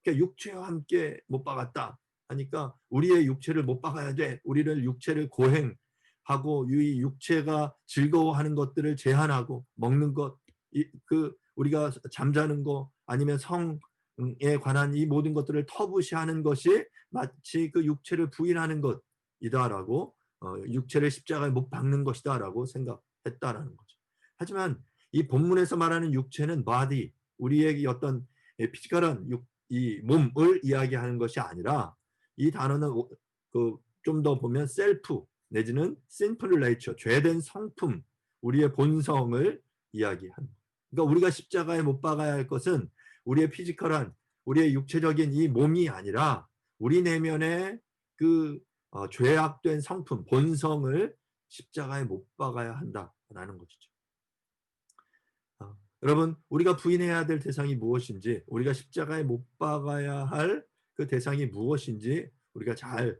그러니까 육체와 함께 못 박았다 하니까 우리의 육체를 못 박아야 돼. 우리를 육체를 고행하고 이 육체가 즐거워하는 것들을 제한하고 먹는 것, 우리가 잠자는 거 아니면 성에 관한 이 모든 것들을 터부시하는 것이 마치 그 육체를 부인하는 것이다라고 육체를 십자가에 못 박는 것이다라고 생각했다라는 거죠. 하지만 이 본문에서 말하는 육체는 body, 우리의 어떤 피지컬한 이 몸을 이야기하는 것이 아니라 이 단어는 좀 더 보면 셀프 내지는 sinful nature, 죄된 성품, 우리의 본성을 이야기하는 거예요. 그러니까 우리가 십자가에 못 박아야 할 것은 우리의 피지컬한 우리의 육체적인 이 몸이 아니라 우리 내면의 그 죄악된 성품, 본성을 십자가에 못 박아야 한다라는 것이죠. 여러분, 우리가 부인해야 될 대상이 무엇인지, 우리가 십자가에 못 박아야 할 그 대상이 무엇인지 우리가 잘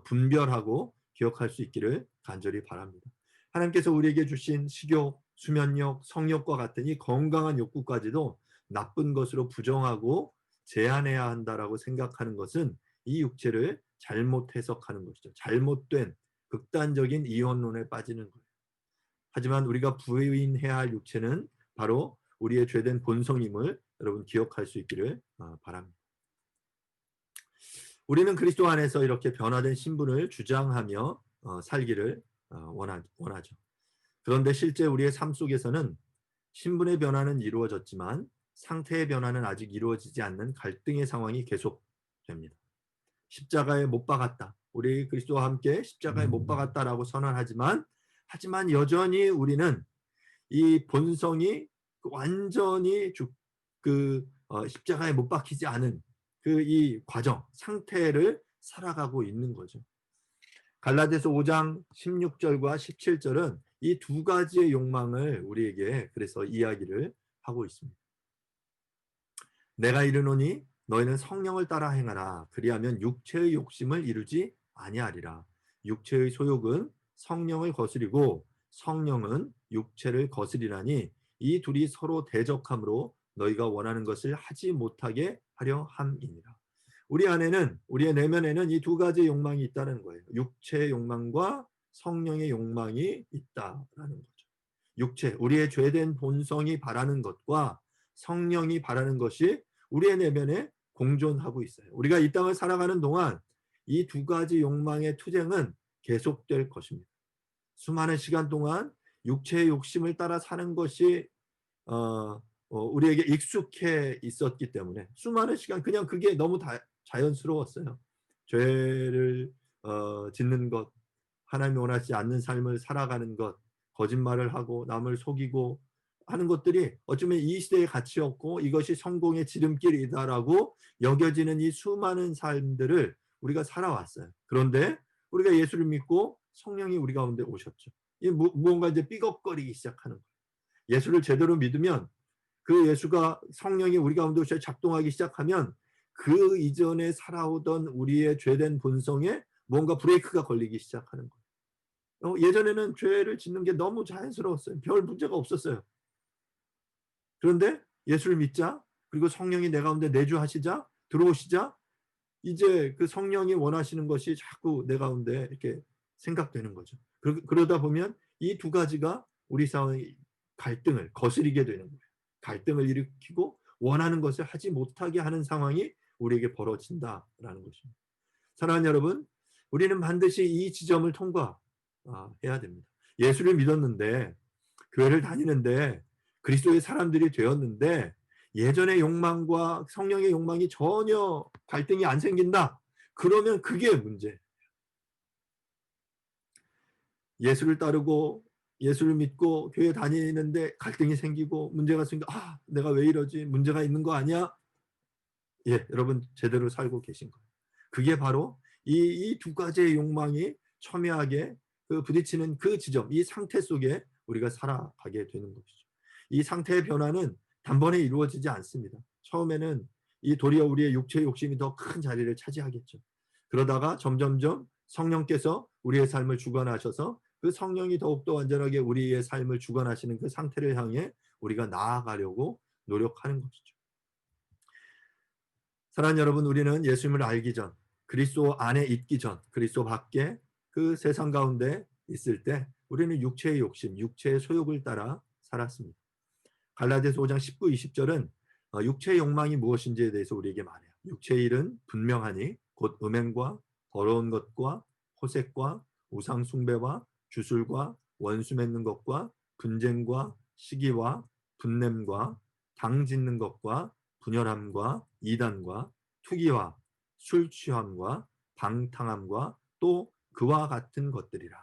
분별하고 기억할 수 있기를 간절히 바랍니다. 하나님께서 우리에게 주신 식욕, 수면욕, 성욕과 같은 이 건강한 욕구까지도 나쁜 것으로 부정하고 제한해야 한다라고 생각하는 것은 이 육체를 잘못 해석하는 것이죠. 잘못된 극단적인 이원론에 빠지는 거예요. 하지만 우리가 부인해야 할 육체는 바로 우리의 죄된 본성임을 여러분 기억할 수 있기를 바랍니다. 우리는 그리스도 안에서 이렇게 변화된 신분을 주장하며 살기를 원하죠. 그런데 실제 우리의 삶 속에서는 신분의 변화는 이루어졌지만 상태의 변화는 아직 이루어지지 않는 갈등의 상황이 계속됩니다. 십자가에 못 박았다. 우리 그리스도와 함께 십자가에 못 박았다라고 선언하지만 여전히 우리는 이 본성이 완전히 십자가에 못 박히지 않은 이 과정, 상태를 살아가고 있는 거죠. 갈라디아서 5장 16절과 17절은 이 두 가지의 욕망을 우리에게 그래서 이야기를 하고 있습니다. 내가 이르노니 너희는 성령을 따라 행하라. 그리하면 육체의 욕심을 이루지 아니하리라. 육체의 소욕은 성령을 거스리고 성령은 육체를 거스리라니 이 둘이 서로 대적함으로 너희가 원하는 것을 하지 못하게 하려 함이니라. 우리 안에는, 우리의 내면에는 이 두 가지 욕망이 있다는 거예요. 육체의 욕망과 성령의 욕망이 있다라는 거죠. 육체, 우리의 죄된 본성이 바라는 것과 성령이 바라는 것이 우리의 내면에 공존하고 있어요. 우리가 이 땅을 살아가는 동안 이 두 가지 욕망의 투쟁은 계속될 것입니다. 수많은 시간 동안 육체의 욕심을 따라 사는 것이 우리에게 익숙해 있었기 때문에 수많은 시간 그냥 그게 너무 자연스러웠어요. 죄를 짓는 것, 하나님이 원하지 않는 삶을 살아가는 것, 거짓말을 하고 남을 속이고 하는 것들이 어쩌면 이 시대의 가치였고 이것이 성공의 지름길이다라고 여겨지는 이 수많은 삶들을 우리가 살아왔어요. 그런데 우리가 예수를 믿고 성령이 우리 가운데 오셨죠. 이 무언가 이제 삐걱거리기 시작하는 거예요. 예수를 제대로 믿으면 그 예수가 성령이 우리 가운데 오셔 작동하기 시작하면 그 이전에 살아오던 우리의 죄된 본성에 뭔가 브레이크가 걸리기 시작하는 거예요. 예전에는 죄를 짓는 게 너무 자연스러웠어요. 별 문제가 없었어요. 그런데 예수를 믿자, 그리고 성령이 내 가운데 내주하시자, 들어오시자, 이제 그 성령이 원하시는 것이 자꾸 내 가운데 이렇게 생각되는 거죠. 그러다 보면 이 두 가지가 우리 사회의 갈등을 거스리게 되는 거예요. 갈등을 일으키고 원하는 것을 하지 못하게 하는 상황이 우리에게 벌어진다라는 것입니다. 사랑하는 여러분, 우리는 반드시 이 지점을 통과해야 됩니다. 예수를 믿었는데, 교회를 다니는데, 그리스도의 사람들이 되었는데, 예전의 욕망과 성령의 욕망이 전혀 갈등이 안 생긴다. 그러면 그게 문제. 예수를 따르고 예수를 믿고 교회 다니는데 갈등이 생기고 문제가 생겨. 내가 왜 이러지? 문제가 있는 거 아니야? 예, 여러분 제대로 살고 계신 거예요. 그게 바로 이 두 가지의 욕망이 첨예하게 부딪히는 그 지점, 이 상태 속에 우리가 살아가게 되는 것이죠. 이 상태의 변화는 단번에 이루어지지 않습니다. 처음에는 이 도리어 우리의 육체의 욕심이 더 큰 자리를 차지하겠죠. 그러다가 점점점 성령께서 우리의 삶을 주관하셔서 그 성령이 더욱더 완전하게 우리의 삶을 주관하시는 그 상태를 향해 우리가 나아가려고 노력하는 것이죠. 사랑하는 여러분, 우리는 예수님을 알기 전, 그리스도 안에 있기 전, 그리스도 밖에 그 세상 가운데 있을 때 우리는 육체의 욕심, 육체의 소욕을 따라 살았습니다. 갈라디아서 5장 19, 20절은 육체의 욕망이 무엇인지에 대해서 우리에게 말해요. 육체의 일은 분명하니 곧 음행과 더러운 것과 호색과 우상 숭배와 주술과 원수 맺는 것과 분쟁과 시기와 분냄과 당 짓는 것과 분열함과 이단과 투기와 술 취함과 방탕함과 또 그와 같은 것들이라.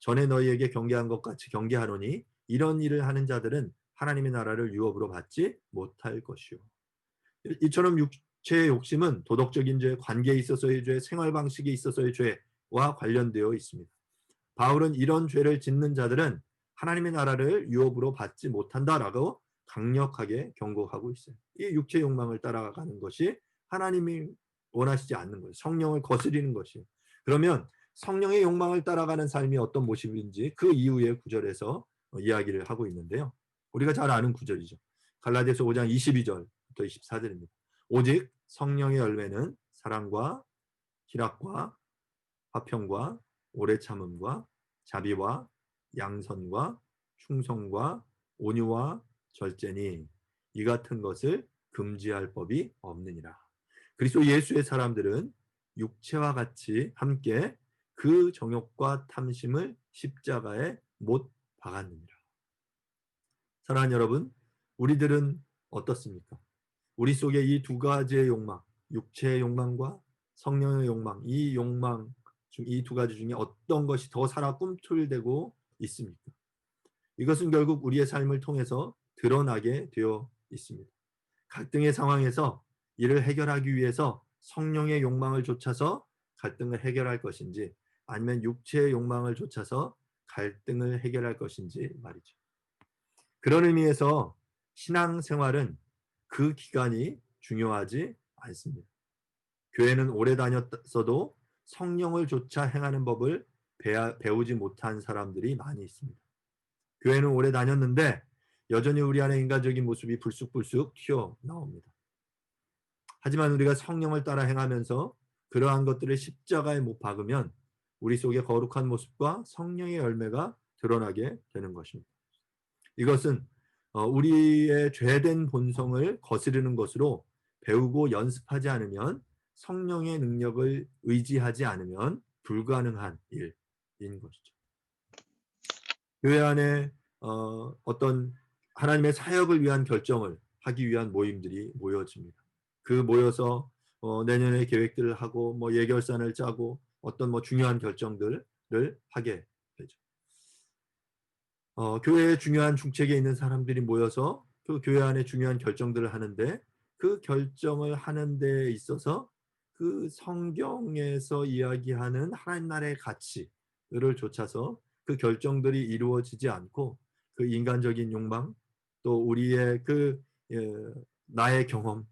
전에 너희에게 경계한 것 같이 경계하노니 이런 일을 하는 자들은 하나님의 나라를 유업으로 받지 못할 것이요. 이처럼 육체의 욕심은 도덕적인 죄, 관계에 있어서의 죄, 생활 방식에 있어서의 죄와 관련되어 있습니다. 바울은 이런 죄를 짓는 자들은 하나님의 나라를 유업으로 받지 못한다라고 강력하게 경고하고 있어요. 이 육체 욕망을 따라가는 것이 하나님이 원하시지 않는 거예요. 성령을 거스리는 것이에요. 그러면 성령의 욕망을 따라가는 삶이 어떤 모습인지 그 이후의 구절에서 이야기를 하고 있는데요. 우리가 잘 아는 구절이죠. 갈라디아서 5장 22절부터 24절입니다. 오직 성령의 열매는 사랑과 희락과 화평과 오래 참음과 자비와 양선과 충성과 온유와 절제니 이 같은 것을 금지할 법이 없느니라. 그리스도 예수의 사람들은 육체와 같이 함께 그 정욕과 탐심을 십자가에 못 박았느니라. 사랑하는 여러분, 우리들은 어떻습니까? 우리 속에 이 두 가지의 욕망, 육체의 욕망과 성령의 욕망, 이 욕망 이 두 가지 중에 어떤 것이 더 살아 꿈틀대고 있습니까? 이것은 결국 우리의 삶을 통해서 드러나게 되어 있습니다. 갈등의 상황에서 이를 해결하기 위해서 성령의 욕망을 쫓아서 갈등을 해결할 것인지 아니면 육체의 욕망을 쫓아서 갈등을 해결할 것인지 말이죠. 그런 의미에서 신앙생활은 그 기간이 중요하지 않습니다. 교회는 오래 다녔어도 성령을 조차 행하는 법을 배우지 못한 사람들이 많이 있습니다. 교회는 오래 다녔는데 여전히 우리 안에 인간적인 모습이 불쑥불쑥 튀어나옵니다. 하지만 우리가 성령을 따라 행하면서 그러한 것들을 십자가에 못 박으면 우리 속에 거룩한 모습과 성령의 열매가 드러나게 되는 것입니다. 이것은 우리의 죄된 본성을 거스르는 것으로 배우고 연습하지 않으면 성령의 능력을 의지하지 않으면 불가능한 일인 것이죠. 교회 안에 어떤 하나님의 사역을 위한 결정을 하기 위한 모임들이 모여집니다. 그 모여서 내년에 계획들을 하고 예결산을 짜고 어떤 중요한 결정들을 하게 되죠. 교회의 중요한 중책에 있는 사람들이 모여서 그 교회 안에 중요한 결정들을 하는데 그 결정을 하는 데 있어서 그 성경에서 이야기하는 하나님 나라의 가치를 쫓아서 그 결정들이 이루어지지 않고 그 인간적인 욕망 또 우리의 나의 경험을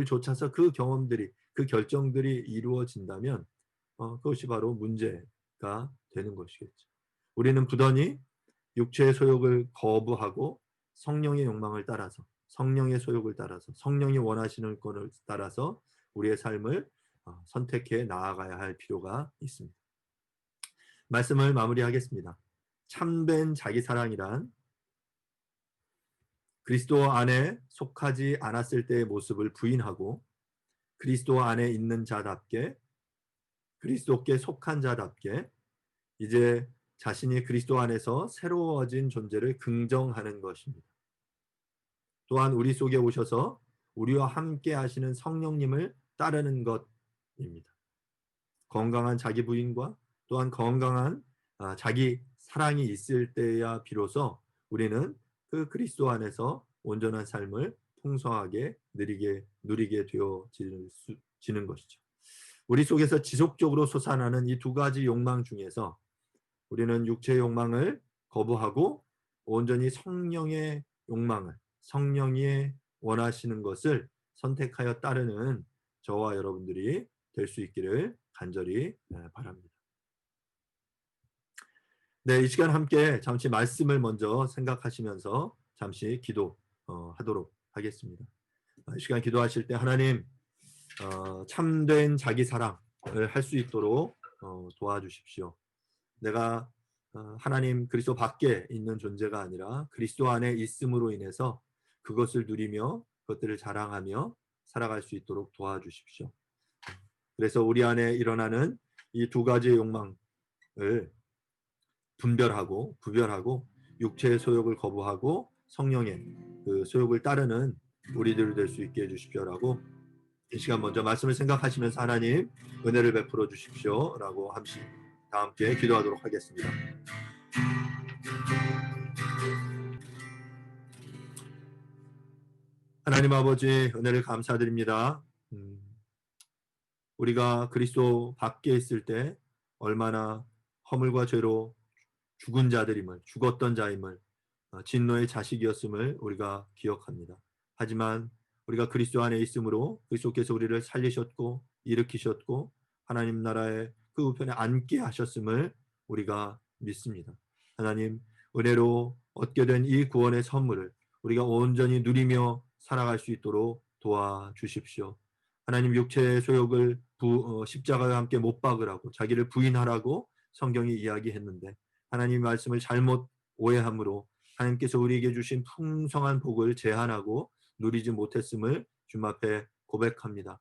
쫓아서 그 경험들이 그 결정들이 이루어진다면 그것이 바로 문제가 되는 것이겠죠. 우리는 부단히 육체의 소욕을 거부하고 성령의 욕망을 따라서 성령의 소욕을 따라서 성령이 원하시는 것을 따라서 우리의 삶을 선택해 나아가야 할 필요가 있습니다. 말씀을 마무리하겠습니다. 참된 자기 사랑이란 그리스도 안에 속하지 않았을 때의 모습을 부인하고 그리스도 안에 있는 자답게 그리스도께 속한 자답게 이제 자신이 그리스도 안에서 새로워진 존재를 긍정하는 것입니다. 또한 우리 속에 오셔서 우리와 함께 하시는 성령님을 따르는 것입니다. 건강한 자기 부인과 또한 건강한 자기 사랑이 있을 때야 비로소 우리는 그 그리스도 안에서 온전한 삶을 풍성하게 누리게 되어지는 것이죠. 우리 속에서 지속적으로 솟아나는 이 두 가지 욕망 중에서 우리는 육체의 욕망을 거부하고 온전히 성령의 욕망을, 성령이 원하시는 것을 선택하여 따르는 저와 여러분들이 될 수 있기를 간절히 바랍니다. 네, 이 시간 함께 잠시 말씀을 먼저 생각하시면서 잠시 기도하도록 하겠습니다. 이 시간 기도하실 때 하나님 참된 자기 사랑을 할 수 있도록 도와주십시오. 내가 하나님 그리스도 밖에 있는 존재가 아니라 그리스도 안에 있음으로 인해서 그것을 누리며 그것들을 자랑하며 살아갈 수 있도록 도와주십시오. 그래서 우리 안에 일어나는 이 두 가지의 욕망을 구별하고 육체의 소욕을 거부하고 성령의 그 소욕을 따르는 우리들 될 수 있게 해주십시오라고 이 시간 먼저 말씀을 생각하시면서 하나님 은혜를 베풀어 주십시오라고 다 함께 기도하도록 하겠습니다. 하나님 아버지 은혜를 감사드립니다. 우리가 그리스도 밖에 있을 때 얼마나 허물과 죄로 죽었던 자임을 진노의 자식이었음을 우리가 기억합니다. 하지만 우리가 그리스도 안에 있으므로 그리스도께서 우리를 살리셨고 일으키셨고 하나님 나라의 그 우편에 앉게 하셨음을 우리가 믿습니다. 하나님 은혜로 얻게 된 이 구원의 선물을 우리가 온전히 누리며 살아갈 수 있도록 도와주십시오. 하나님 육체의 소욕을 십자가와 함께 못 박으라고 자기를 부인하라고 성경이 이야기했는데 하나님 말씀을 잘못 오해함으로 하나님께서 우리에게 주신 풍성한 복을 제한하고 누리지 못했음을 주님 앞에 고백합니다.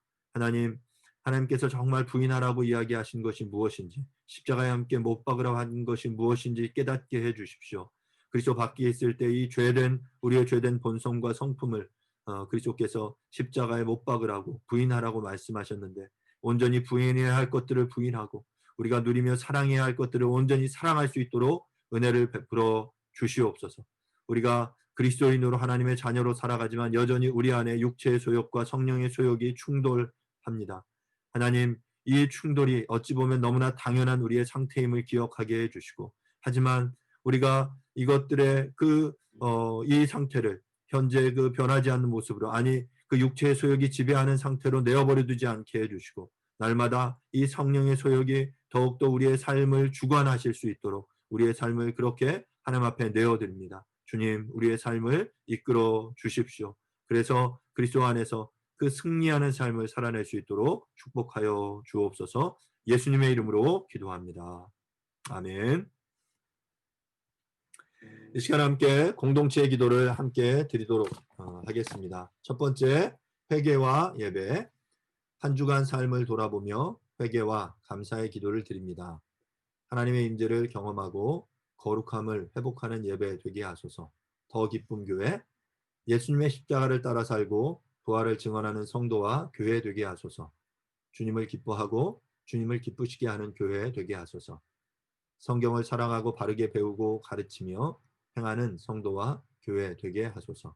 하나님께서 정말 부인하라고 이야기하신 것이 무엇인지 십자가에 함께 못 박으라고 한 것이 무엇인지 깨닫게 해주십시오. 그리스도 밖에 있을 때 이 우리의 죄된 본성과 성품을 그리스도께서 십자가에 못 박으라고 부인하라고 말씀하셨는데 온전히 부인해야 할 것들을 부인하고 우리가 누리며 사랑해야 할 것들을 온전히 사랑할 수 있도록 은혜를 베풀어 주시옵소서. 우리가 그리스도인으로 하나님의 자녀로 살아가지만 여전히 우리 안에 육체의 소욕과 성령의 소욕이 충돌합니다. 하나님 이 충돌이 어찌 보면 너무나 당연한 우리의 상태임을 기억하게 해주시고 하지만 우리가 이것들의 이 상태를 현재 그 변하지 않는 모습으로 그 육체의 소욕이 지배하는 상태로 내어버려 두지 않게 해주시고 날마다 이 성령의 소욕이 더욱더 우리의 삶을 주관하실 수 있도록 우리의 삶을 그렇게 하나님 앞에 내어드립니다. 주님 우리의 삶을 이끌어 주십시오. 그래서 그리스도 안에서 그 승리하는 삶을 살아낼 수 있도록 축복하여 주옵소서. 예수님의 이름으로 기도합니다. 아멘. 이 시간 함께 공동체의 기도를 함께 드리도록 하겠습니다. 첫 번째 회개와 예배, 한 주간 삶을 돌아보며 회개와 감사의 기도를 드립니다. 하나님의 임재를 경험하고 거룩함을 회복하는 예배 되게 하소서. 더 기쁨 교회, 예수님의 십자가를 따라 살고 부활을 증언하는 성도와 교회 되게 하소서. 주님을 기뻐하고 주님을 기쁘시게 하는 교회 되게 하소서. 성경을 사랑하고 바르게 배우고 가르치며 행하는 성도와 교회 되게 하소서.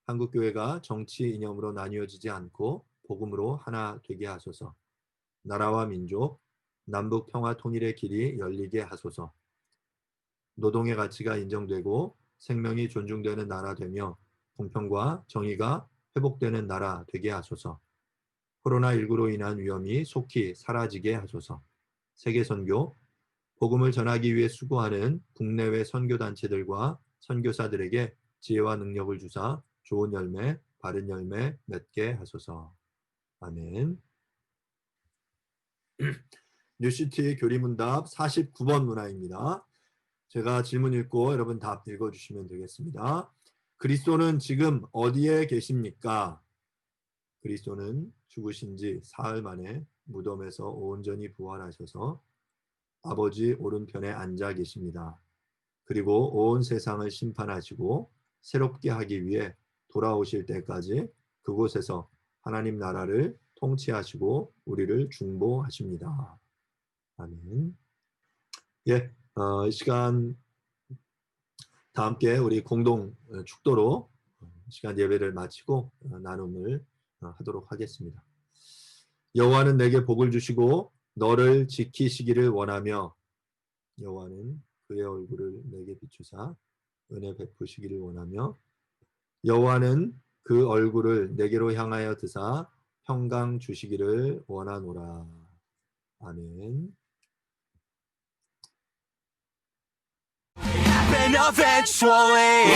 한국교회가 정치 이념으로 나뉘어지지 않고 복음으로 하나 되게 하소서. 나라와 민족, 남북 평화 통일의 길이 열리게 하소서. 노동의 가치가 인정되고 생명이 존중되는 나라 되며 공평과 정의가 회복되는 나라 되게 하소서. 코로나19로 인한 위험이 속히 사라지게 하소서. 세계선교, 복음을 전하기 위해 수고하는 국내외 선교단체들과 선교사들에게 지혜와 능력을 주사 좋은 열매, 바른 열매 맺게 하소서. 아멘. 뉴시티 교리문답 49번 문화입니다. 제가 질문 읽고 여러분 답 읽어주시면 되겠습니다. 그리스도는 지금 어디에 계십니까? 그리스도는 죽으신 지 사흘 만에 무덤에서 온전히 부활하셔서 아버지 오른편에 앉아 계십니다. 그리고 온 세상을 심판하시고 새롭게 하기 위해 돌아오실 때까지 그곳에서 하나님 나라를 통치하시고 우리를 중보하십니다. 아멘. 예, 이 시간 다 함께 우리 공동 축도로 시간 예배를 마치고 나눔을 하도록 하겠습니다. 여호와는 내게 복을 주시고 너를 지키시기를 원하며 여호와는 그의 얼굴을 내게 비추사 은혜 베푸시기를 원하며 여호와는 그 얼굴을 내게로 향하여 드사 평강 주시기를 원하노라. 아멘. Eventually